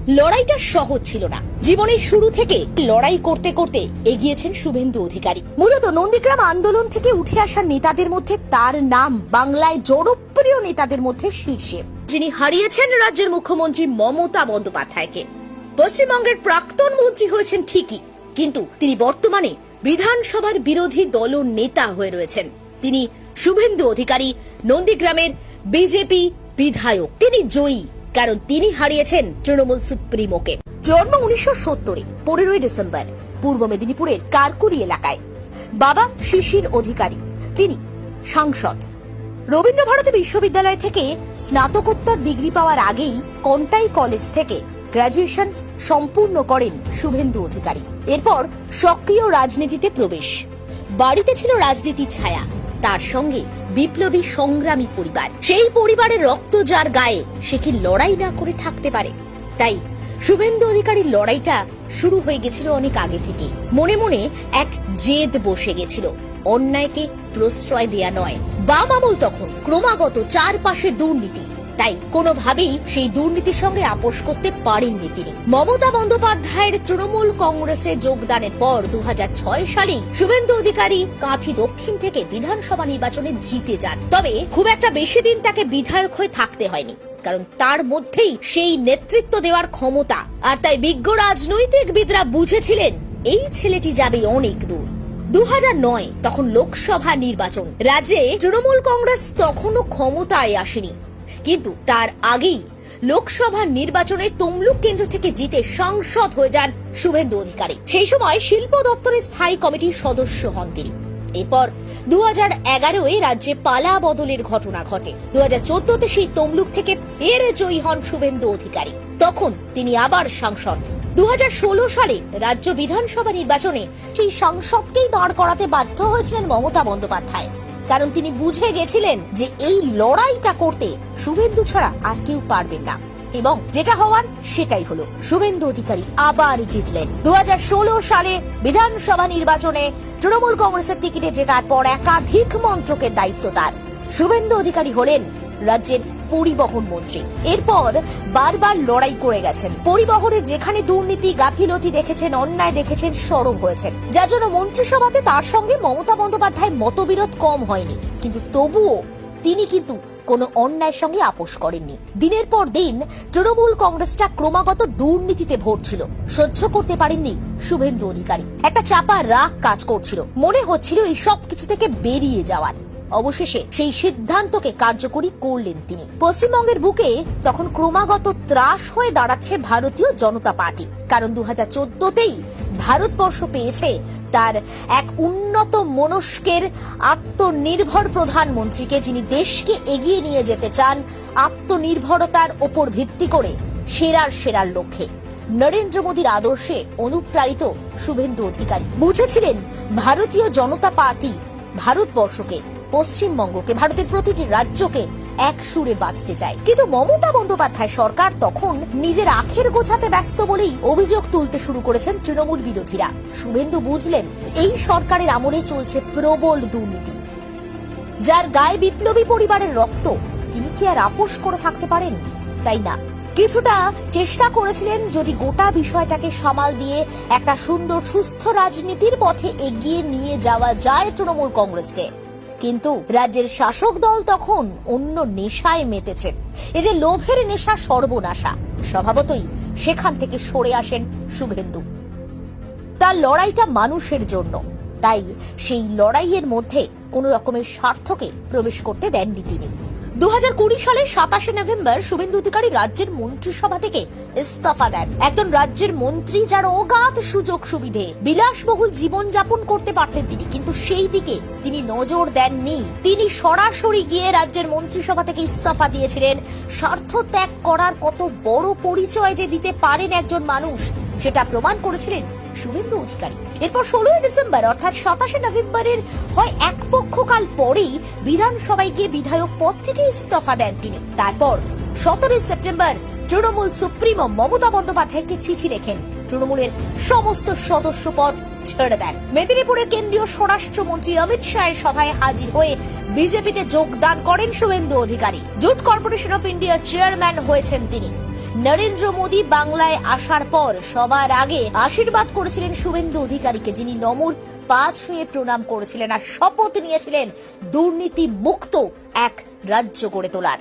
লড়াইটা সহজ ছিল না। জীবনের শুরু থেকে লড়াই করতে করতে এগিয়েছেন শুভেন্দু অধিকারী। মূলত নন্দীগ্রাম আন্দোলন থেকে উঠে আসা নেতাদের মধ্যে তার নাম বাংলায় জনপ্রিয় নেতাদের মধ্যে শীর্ষে, যিনি হারিয়েছেন রাজ্যের মুখ্যমন্ত্রী মমতা বন্দ্যোপাধ্যায়কে। পশ্চিমবঙ্গের প্রাক্তন মন্ত্রী হয়েছেন ঠিকই, কিন্তু তিনি বর্তমানে বিধানসভার বিরোধী দল নেতা হয়ে রয়েছেন। তিনি শুভেন্দু অধিকারী, নন্দীগ্রামের বিজেপি বিধায়ক। তিনি জয়ী কারণ তিনি হারিয়েছেন তৃণমূল সুপ্রিমোকে। জন্ম 1970-এ 15 ডিসেম্বর পূর্ব মেদিনীপুরের কারকুরি এলাকায়। বাবা শিশির অধিকারী, তিনি সাংসদ। রবীন্দ্রভারতী বিশ্ববিদ্যালয় থেকে স্নাতকোত্তর ডিগ্রি পাওয়ার আগেই কন্টাই কলেজ থেকে গ্রাজুয়েশন সম্পূর্ণ করেন শুভেন্দু অধিকারী। এরপর সক্রিয় রাজনীতিতে প্রবেশ। বাড়িতে ছিল রাজনীতির ছায়া, তার সঙ্গে বিপ্লবী সংগ্রামী পরিবার। সেই পরিবারের রক্ত যার গায়ে, সে কি লড়াই না করে থাকতে পারে? তাই শুভেন্দু অধিকারীর লড়াইটা শুরু হয়ে গেছিল অনেক আগে থেকে। মনে মনে এক জেদ বসে গেছিল, অন্যায়কে প্রশ্রয় দেয়া নয়। বাম আমল তখন ক্রমাগত চারপাশে দুর্নীতি, তাই কোনোভাবেই সেই দুর্নীতির সঙ্গে আপোষ করতে পারেননি তিনি। মমতা বন্দ্যোপাধ্যায়ের তৃণমূল কংগ্রেসে যোগদানের পর 2006 সালেই শুভেন্দু অধিকারী কাঁথি দক্ষিণ থেকে বিধানসভা নির্বাচনে জিতে যান। তবে খুব একটা বেশি দিন তাকে বিধায়ক হয়ে থাকতে হয়নি, কারণ তার মধ্যেই সেই নেতৃত্ব দেওয়ার ক্ষমতা। আর তাই বিজ্ঞ রাজনৈতিকবিদরা বুঝেছিলেন এই ছেলেটি যাবে অনেক দূর। 2009 তখন লোকসভা নির্বাচন। রাজ্যে তৃণমূল কংগ্রেস তখনও ক্ষমতায় আসেনি, কিন্তু তার আগেই লোকসভা নির্বাচনে তমলুক কেন্দ্র থেকে জিতে সাংসদ হয়ে যান শুভেন্দু অধিকারী। সেই সময় শিল্প দপ্তরের স্থায়ী কমিটির সদস্য হন তিনি। এরপর 2011-এ রাজ্যে পালা বদলের ঘটনা ঘটে। 2014-তে সেই তমলুক থেকে ফের জয়ী হন শুভেন্দু অধিকারী। তখন তিনি আবার সাংসদ। 2016 সালে রাজ্য বিধানসভা নির্বাচনে সেই সাংসদকেই দাঁড় করাতে বাধ্য হয়েছিলেন মমতা বন্দ্যোপাধ্যায়, কারণ তিনি বুঝে গেছিলেন যে এই লড়াইটা করতে শুভেন্দু ছাড়া আর কেউ পারবেন না। এবং যেটা হওয়ার সেটাই হলো, শুভেন্দু অধিকারী আবার জিতলেন। 2016 সালে বিধানসভা নির্বাচনে তৃণমূল কংগ্রেসের টিকিটে জেতার পর একাধিক মন্ত্রকের দায়িত্ব তার। শুভেন্দু অধিকারী হলেন রাজ্যের পরিবহন মন্ত্রী। এরপর বারবার লড়াই করে গেছেন। পরিবহনে যেখানে দুর্নীতি গাফিলতি দেখেছেন, অন্যায় দেখেছেন, সরব হয়েছেন, যার জন্য মন্ত্রিসভাতে তার সঙ্গে মমতা বন্দ্যোপাধ্যায়ের মতবিরোধ কম হয়নি। কিন্তু তবুও তিনি কোনো অন্যায়ের সঙ্গে আপোষ করেননি। দিনের পর দিন তৃণমূল কংগ্রেসটা ক্রমাগত দুর্নীতিতে ভরছিল। সহ্য করতে পারেননি শুভেন্দু অধিকারী। একটা চাপা রাগ কাজ করছিল, মনে হচ্ছিল এই সব কিছু থেকে বেরিয়ে যাওয়ার। অবশেষে সেই সিদ্ধান্তকে কার্যকরী করলেন তিনি। পশ্চিমবঙ্গের বুকে তখন ক্রমাগত ত্রাস হয়ে দাঁড়াচ্ছে ভারতীয় জনতা পার্টি, কারণ 2014-তেই ভারতবর্ষ পেয়েছে তার এক উন্নত মনস্কের আত্মনির্ভর প্রধানমন্ত্রীকে, যিনি দেশকে এগিয়ে নিয়ে যেতে চান আত্মনির্ভরতার ওপর ভিত্তি করে সেরার লক্ষ্যে। নরেন্দ্র মোদীর আদর্শে অনুপ্রাণিত শুভেন্দু অধিকারী বুঝেছিলেন ভারতীয় জনতা পার্টি ভারতবর্ষকে, পশ্চিমবঙ্গকে, ভারতের প্রতিটি রাজ্যকে এক সুরে বাঁধতে চায়। কিন্তু মমতা বন্দ্যোপাধ্যায় সরকার তখন নিজের আখের গোছাতে ব্যস্ত বলেই অভিযোগ তুলতে শুরু করেছেন তৃণমূল বিরোধীরা। শুভেন্দু বুঝলেন এই সরকারের আমলে চলছে প্রবল দুর্নীতি, যার গায়ে বিপ্লবী পরিবারের রক্ত। তিনি কি আর আপোষ করে থাকতে পারেন? তাই না, কিছুটা চেষ্টা করেছিলেন যদি গোটা বিষয়টাকে সামাল দিয়ে একটা সুন্দর সুস্থ রাজনীতির পথে এগিয়ে নিয়ে যাওয়া যায় তৃণমূল কংগ্রেসকে। কিন্তু রাজ্যের শাসক দল তখন অন্য নেশায় মেতেছেন। এই যে লোভের নেশা, সর্বনাশা, স্বভাবতই সেখান থেকে সরে আসেন শুভেন্দু। তার লড়াইটা মানুষের জন্য, তাই সেই লড়াইয়ের মধ্যে কোনো রকমের স্বার্থকে প্রবেশ করতে দেননি তিনি। 2020 সালের 27 নভেম্বর শুভেন্দু অধিকারী রাজ্যের মন্ত্রিসভা থেকে ইস্তফা দেন। একজন রাজ্যের মন্ত্রী, যার অগাধ সুযোগ সুবিধে, বিলাসবহুল জীবনযাপন করতে পারতেন তিনি, কিন্তু সেই দিকে তিনি নজর দেননি। তিনি সরাসরি গিয়ে রাজ্যের মন্ত্রিসভা থেকে ইস্তফা দিয়েছিলেন। স্বার্থ ত্যাগ করার কত বড় পরিচয় যে দিতে পারেন একজন মানুষ, সেটা প্রমাণ করেছিলেন শুভেন্দু অধিকারী। এরপর 16 ডিসেম্বর অর্থাৎ 27 নভেম্বরের হয় এক পক্ষকাল পরেই বিধানসভায় গিয়ে বিধায়ক পদ থেকে ইস্তফা দেন তিনি। তারপর 17 সেপ্টেম্বর তৃণমূল সুপ্রিমো মমতা বন্দ্যোপাধ্যায়কে চিঠি লেখেন, তৃণমূলের সমস্ত সদস্য পদ ছেড়ে দেন। মেদিনীপুরের কেন্দ্রীয় স্বরাষ্ট্রমন্ত্রী অমিত শাহের সভায় হাজির হয়ে বিজেপিতে যোগদান করেন Suvendu Adhikari. Jute corporation of ইন্ডিয়ার চেয়ারম্যান হয়েছেন তিনি। নরেন্দ্র মোদী বাংলায় আসার পর সবার আগে আশীর্বাদ করেছিলেন শুভেন্দু অধিকারীকে, যিনি নমর পা ছুঁয়ে প্রণাম করেছিলেন আর শপথ নিয়েছিলেন দুর্নীতি মুক্ত এক রাজ্য গড়ে তোলার।